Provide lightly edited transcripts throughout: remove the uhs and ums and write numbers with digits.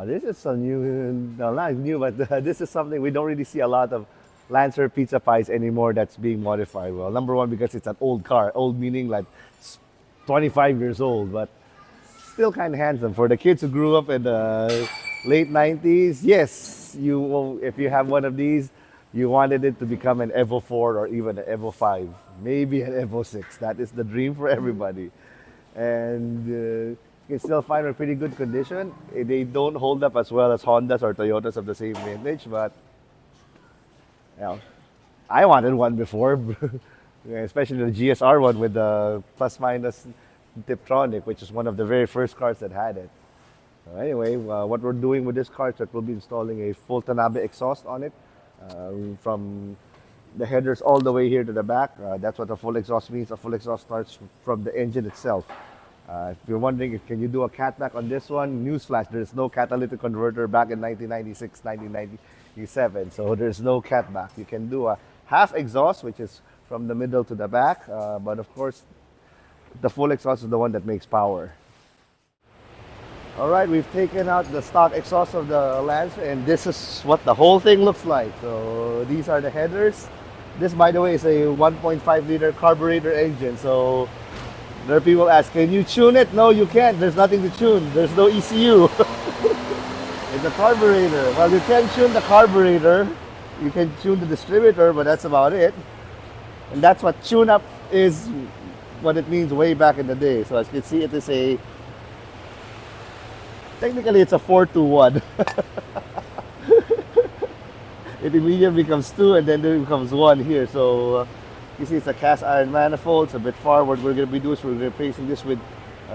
This is a new, no, not new, but this is something we don't really see a lot of Lancer pizza pies anymore that's being modified. Well, number one, because it's an old car. Old meaning like 25 years old, but still kind of handsome. For the kids who grew up in the late 90s, yes, you will, if you have one of these, you wanted it to become an Evo 4 or even an Evo 5, maybe an Evo 6. That is the dream for everybody. And you can still find a pretty good condition. They don't hold up as well as Hondas or Toyotas of the same vintage, but you know, I wanted one before, especially the GSR one with the plus minus Tiptronic, which is one of the very first cars that had it. So anyway, what we're doing with this car is that we'll be installing a full Tanabe exhaust on it, from the headers all the way here to the back. That's what a full exhaust means. A full exhaust starts from the engine itself. If you're wondering if can you do a catback on this one, newsflash, there's no catalytic converter back in 1996, 1997. So there's no catback. You can do a half exhaust, which is from the middle to the back, but of course, the full exhaust is the one that makes power. All right, we've taken out the stock exhaust of the Lancer, and this is what the whole thing looks like. So these are the headers. This, by the way, is a 1.5 liter carburetor engine. So there are people ask, can you tune it? No, you can't. There's nothing to tune. There's no ECU. It's a carburetor. Well, you can tune the carburetor. You can tune the distributor, but that's about it. And that's what tune-up is, what it means way back in the day. So as you can see, it is a, technically it's a 4-2-1. It immediately becomes 2 and then there becomes 1 here. So you see it's a cast iron manifold. It's a bit far. What we're going to be doing is we're replacing this with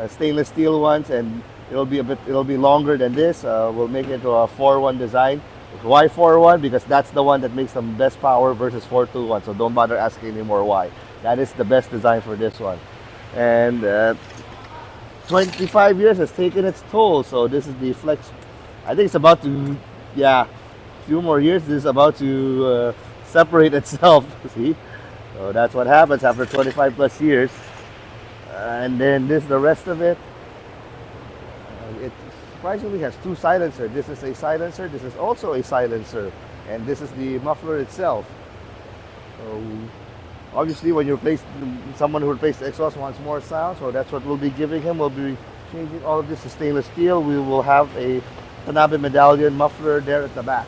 stainless steel ones, and it'll be longer than this. We'll make it into a 4-1 design. Why 4-1? Because that's the one that makes the best power versus 4-2-1. So don't bother asking anymore why. That is the best design for this one. And 25 years has taken its toll. So this is the Flex. I think it's about to, yeah, a few more years. This is about to separate itself. See? So that's what happens after 25 plus years. And then this, the rest of it, it surprisingly has 2 silencers. This is a silencer. This is also a silencer. And this is the muffler itself. So obviously, when you replace, someone who replaced the exhaust wants more sound, so that's what we'll be giving him. We'll be changing all of this to stainless steel. We will have a Tanabe medallion muffler there at the back.